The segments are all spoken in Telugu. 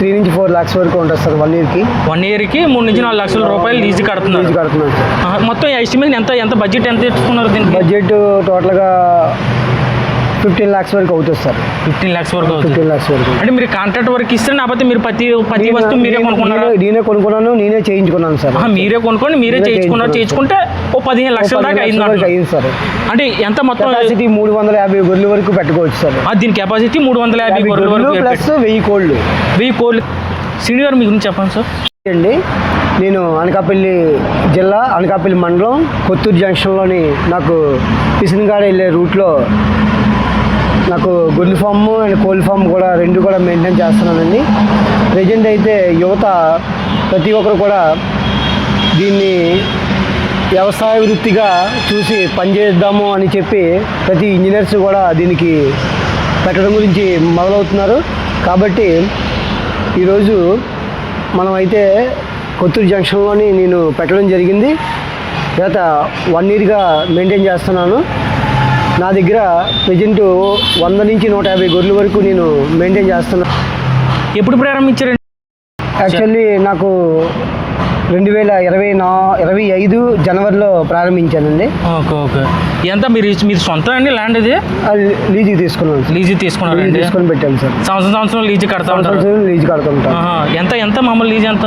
3 నుంచి 4 lakhs వరకు ఉంటుంది సార్ 1 yearకి. 1 yearకి 3 నుంచి 4 లక్షల రూపాయలు లీజు కడుతున్నారు. లీజు కడుతున్నాను సార్. మొత్తం ఎస్టిమేషన్ ఎంత బడ్జెట్ ఎంత తెచ్చుకున్నారు దీనికి? బడ్జెట్ టోటల్గా 15 lakhs వరకు అవుతుంది సార్. 15 lakhs వరకు అవుతుంది. 15 lakhs వరకు. అంటే మీరు కాంట్రాక్ట్ వర్క్ ఇస్తే లేకపోతే మీరు ప్రతి వస్తువు మీరే కొనుక్కున్నారా? నేనే కొనుక్కున్నాను, నేనే చేయించుకున్నాను సార్. మీరే కొనుక్కొని మీరే చేయించుకుంటే ఓ 15 లక్షల దాకా అయింది సార్. అంటే ఎంత మొత్తం? కెపాసిటీ 350 గొర్రెల వరకు పెట్టుకోవచ్చు సార్. దీని కెపాసిటీ 350 గొర్రెల వరకు ప్లస్ 1000 కోళ్ళు. 1000 కోళ్ళు. శ్రీని గారు మీ గురించి చెప్పండి సార్. అండి, నేను అనకాపల్లి జిల్లా, అనకాపల్లి మండలం, కొత్తూరు జంక్షన్లోని నాకు పిసినగాడ వెళ్ళే రూట్లో నాకు గొర్రెల ఫామ్ అండ్ కోళ్ళ ఫామ్ కూడా రెండు కూడా మెయింటైన్ చేస్తున్నానండి. ప్రజెంట్ అయితే యువత ప్రతి ఒక్కరు కూడా దీన్ని వ్యవసాయ వృత్తిగా చూసి పనిచేద్దాము అని చెప్పి ప్రతి ఇంజనీర్స్ కూడా దీనికి పెట్టడం గురించి మొదలవుతున్నారు. కాబట్టి ఈరోజు మనం అయితే కొత్తూరు జంక్షన్లోని నేను పెట్టడం జరిగింది. గత 1 yearగా మెయింటైన్ చేస్తున్నాను. నా దగ్గర ప్రజెంట్ 100 నుంచి 150 గొర్రెల వరకు నేను మెయింటైన్ చేస్తున్నాను. ఎప్పుడు ప్రారంభించారండి? యాక్చువల్లీ నాకు 2025 జనవరిలో ప్రారంభించానండి. ఓకే. ఎంత మీరు సొంతం అండి ల్యాండ్? ఇది లీజుకి తీసుకున్నాను. లీజు తీసుకున్నారండి? తీసుకొని పెట్టాను సార్. సంవత్సరం లీజు కడతా ఉంటారు? లీజు కడతా ఉంటాను. ఎంత మామూలు లీజు ఎంత?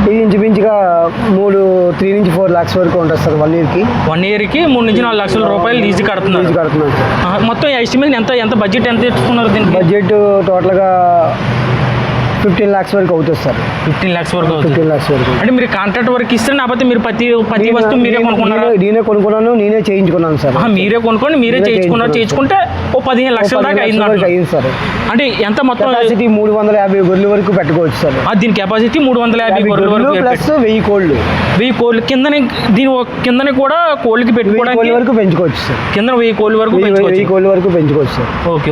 ఇది ఇంచుమించుగా 3 నుంచి 4 lakhs వరకు ఉంటుంది సార్ 1 yearకి. 1 yearకి 3 నుంచి 4 లక్షల రూపాయలు లీజు కడుతున్నారు. సార్. మొత్తం ఎస్టిమేషన్ ఎంత బడ్జెట్ ఎంత తెచ్చుకున్నారు దీనికి? బడ్జెట్ టోటల్గా 15 lakhs వరకు అవుతుంది సార్. 15 lakhs వరకు అవుతుంది. 15 lakhs వరకు. అంటే మీరు కాంట్రాక్ట్ వర్క్ ఇస్తే లేకపోతే మీరు ప్రతి వస్తువు మీరే కొనుక్కున్నారా? నేనే కొనుక్కున్నాను, నేనే చేయించుకున్నాను సార్. మీరే కొనుక్కొని మీరే చేయించుకుంటే ఓ 15 లక్షల దాకా అయింది సార్. అంటే ఎంత మొత్తం? కెపాసిటీ 350 గొర్రెల వరకు పెట్టుకోవచ్చు సార్. దీని కెపాసిటీ 350 గొర్రెల వరకు ప్లస్ 1000 కోళ్ళు. 1000 కోళ్ళు. కిందనే కూడా కోళ్ళకి పెట్టుకోవడానికి వరకు పెంచుకోవచ్చు సార్. కింద 1000 కోళ్ళ వరకు 1000 కోళ్ళ వరకు పెంచుకోవచ్చు సార్. ఓకే.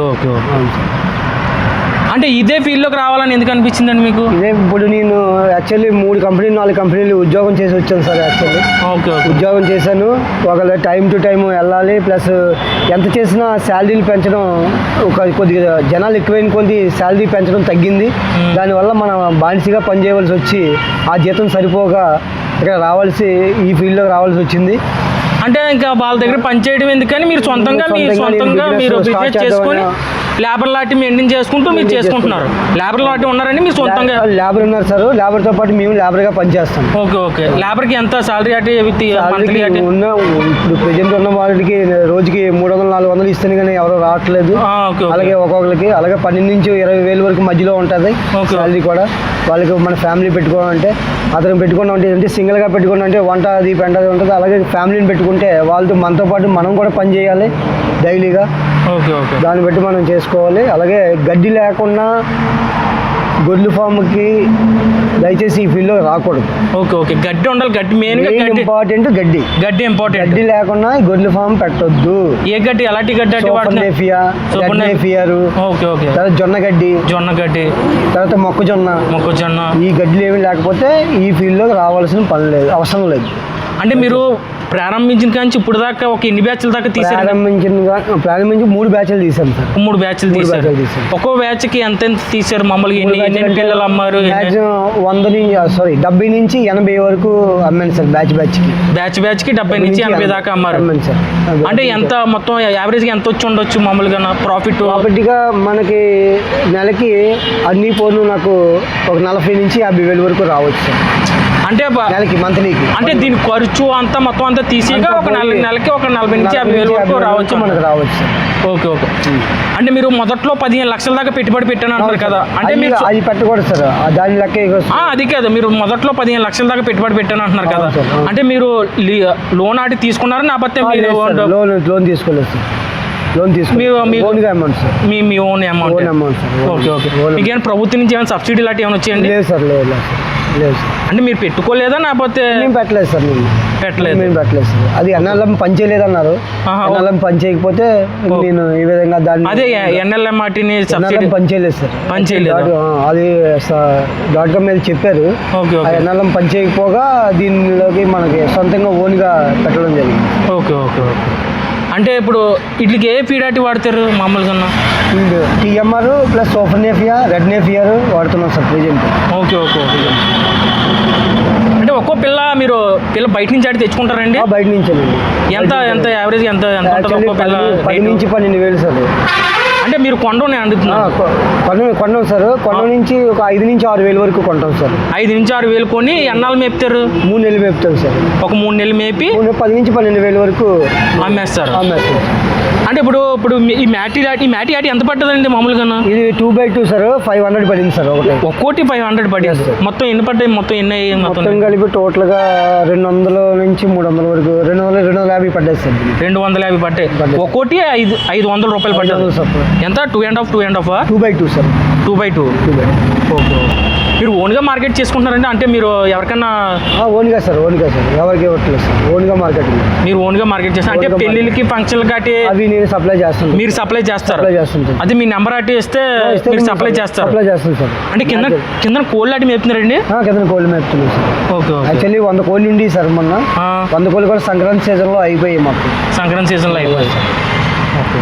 అంటే ఇదే ఫీల్డ్లోకి రావాలని ఎందుకు అనిపించిందండి మీకు? ఇప్పుడు నేను యాక్చువల్లీ 4 కంపెనీలు ఉద్యోగం చేసి వచ్చాను సార్. యాక్చువల్లీ ఉద్యోగం చేశాను. ఒకవేళ టైం టు టైం వెళ్ళాలి, ప్లస్ ఎంత చేసినా శాలరీలు పెంచడం కొద్దిగా జనాలు ఎక్కువైన కొద్ది శాలరీ పెంచడం తగ్గింది. దానివల్ల మనం బానిసగా పనిచేయవలసి వచ్చి ఆ జీతం సరిపోగా ఇక్కడ ఈ ఫీల్డ్లోకి రావాల్సి వచ్చింది. అంటే ఇంకా వాళ్ళ దగ్గర పనిచేయడం ఎందుకని మీరు సొంతంగా మీరు బిజినెస్ చేసుకొని లేబర్ లాంటి మెయింటైన్ చేసుకుంటూ మీరు చేసుకుంటున్నారు. లేబర్ లాంటి ఉన్నారండి మీరు సొంతంగా? లేబర్ ఉన్నారు సార్. లేబర్తో పాటు మేము లేబర్గా పనిచేస్తాం. ఓకే. లేబర్కి ఎంత సాలరీ అంటే? ఇప్పుడు ప్రజెంట్ ఉన్న వాళ్ళకి రోజుకి 300-400 ఇస్తేనే కానీ ఎవరు రావట్లేదు. అలాగే ఒక్కొక్కరికి అలాగే 12 నుంచి 20,000 వరకు మధ్యలో ఉంటుంది సాలరీ కూడా. వాళ్ళకి మన ఫ్యామిలీ పెట్టుకోవాలంటే అతను పెట్టుకున్నాం అంటే సింగిల్గా పెట్టుకున్నాం అంటే వంట అది పెంట అది ఉంటుంది. అలాగే ఫ్యామిలీని పెట్టుకుంటే వాళ్ళతో మనతో పాటు మనం కూడా పని చేయాలి డైలీగా. దాన్ని బట్టి మనం చేసుకోవాలి. అలాగే గడ్డి లేకుండా గొర్రెల ఫామ్కి దయచేసి ఈ ఫీల్డ్లో రాకూడదు. ఓకే. గడ్డి ఉండాలి. గడ్డి మెయిన్ ఇంపార్టెంట్. గడ్డి ఇంపార్టెంట్. గడ్డి లేకుండా గొర్రెల ఫామ్ పెట్టొద్దు. ఏ గడ్డి? ఎలాంటి గడ్డి? తర్వాత జొన్న గడ్డి, తర్వాత మొక్కజొన్న. ఈ గడ్డిలు ఏమి లేకపోతే ఈ ఫీల్డ్లోకి రావాల్సిన పని లేదు, అవసరం లేదు. అంటే మీరు ప్రారంభించిన కానీ ఇప్పుడు దాకా ఎన్ని బ్యాచ్ల దాకా తీసారు? ప్రారంభించి 3 బ్యాచ్లు తీసాం సార్. 3 బ్యాచ్లు తీసారు. ఒక్కో బ్యాచ్కి ఎంత తీసారు మామూలుగా? ఎన్ని పిల్లలు అమ్మారు? 70 నుంచి 80 వరకు అమ్మాను సార్. బ్యాచ్కి 70 నుంచి 80 దాకా అమ్మారు సార్. అంటే ఎంత మొత్తం యావరేజ్గా ఎంత వచ్చి ఉండొచ్చు మామూలుగా ప్రాఫిట్గా? మనకి నెలకి అన్ని పోను నాకు ఒక 40 నుంచి 50,000 వరకు రావచ్చు సార్. అంటే మంత్లీకి. అంటే దీని ఖర్చు అంతా మొత్తం అంతా తీసేగా ఒక నెలకి ఒక 40 నుంచి 50,000 వరకు రావచ్చు మనకు రావచ్చు. ఓకే. అంటే మీరు మొదట్లో 15 లక్షల దాకా పెట్టుబడి పెట్టాను అంటారు కదా? అంటే మీరు అది పెట్టకూడదు సార్. దాని లెక్క అది కాదు, మీరు మొదట్లో 15 లక్షల దాకా పెట్టుబడి పెట్టాను అంటున్నారు కదా? అంటే మీరు లోన్ ఆడి తీసుకున్నారా? లేకపోతే లోన్ తీసుకోలేదు సార్. మీ ఓన్ అమౌంట్. ఓకే. మీకేమైనా ప్రభుత్వం నుంచి ఏమైనా సబ్సిడీ లాంటి ఏమైనా వచ్చాయండి? లేదు సార్. అంటే మీరు పెట్టుకోలేదా? లేకపోతే? మేము పెట్టలేదు సార్. మేము పెట్టలేదు సార్. అది ఎన్ఎల్ఎం పని చేయలేదు అన్నారు. ఎన్ఎల్ఎం పని చేయకపోతే నేను ఈ విధంగా దాన్ని అదే ఎన్ఎల్ఎం వాటిని పని చేయలేదు సార్. అది .com మీద చెప్పారు. ఎన్ఎల్ఎం పని చేయకపోగా దీనిలోకి మనకి సొంతంగా ఓన్గా పెట్టడం జరిగింది. ఓకే. అంటే ఇప్పుడు వీటికి ఏ ఫీడ్ వాడతారు మామూలుగా? Field TMR plus super Napier, red Napier వాడుతున్నాం sir present. Okay okay okay. అంటే ఒక్కో పిల్ల పిల్ల బయట నుంచి ఆడి తెచ్చుకుంటారండి? బయట నుంచేనండి. ఎంత ఎంత యావరేజ్ ఎంత ఎంత ఉంటుంది ఒక్కో పిల్ల? 10 నుంచి 12,000 సార్. అంటే మీరు కొండనే అందుతున్నారు? కొండం సార్. కొండ నుంచి ఒక 5 నుంచి 6,000 వరకు కొంటాం సార్. 5 నుంచి 6,000 కొని ఎన్నాళ్ళు మేపుతారు? 3 నెలలు మేపుతాం సార్. ఒక 3 నెలలు మేపి 10 నుంచి 12,000 వరకు అమ్మేస్తారు. అమ్మేస్తాం. అంటే ఇప్పుడు ఈ మ్యాటీ ఆటి ఎంత పడుతుందండి మామూలుగా? ఇది 2x2 సార్. 500 పడింది సార్ ఒకటి. ఒక్కోటి 500 పడింది. మొత్తం ఎన్ని పడ్డాయి? మొత్తం ఎన్ని అయ్యాయి? మొత్తం కలిపి టోటల్గా 200 నుంచి 300 వరకు 250 పడ్డాయి సార్. 250 పడ్డాయి. ఒక్కోటి 500 రూపాయలు పడ్డాయి. ఎంత? 2.5 2x2 సార్. 2x2. ఓకే. మీరు ఓన్గా మార్కెట్ చేసుకుంటున్నారండి? అంటే మీరు ఎవరికన్నా? ఓన్గా సార్. ఎవరికి ఇవ్వట్లేదు సార్. ఓన్గా మార్కెటింగ్. మీరు ఓన్గా మార్కెట్ చేస్తారు అంటే పెళ్ళిళ్ళకి ఫంక్షన్లు కాటి అవి నేను సప్లై చేస్తాను. మీరు సప్లై చేస్తారు? సప్లై చేస్తుంటాను. అది మీ నెంబర్ అట్టి ఇస్తే మీరు సప్లై చేస్తారు? సప్లై చేస్తాను సార్. అంటే కింద కోళ్ళు అట్టి మేపుతున్నారండి? కింద కోళ్ళు మేపుతున్నాం సార్. ఓకే. యాక్చువల్లీ 100 కోళ్ళు ఉండి సార్ మొన్న. 100 కోళ్ళు కూడా సంక్రాంతి సీజన్లో అయిపోయాయి మాకు. సంక్రాంతి సీజన్లో అయిపోయాయి. ఓకే.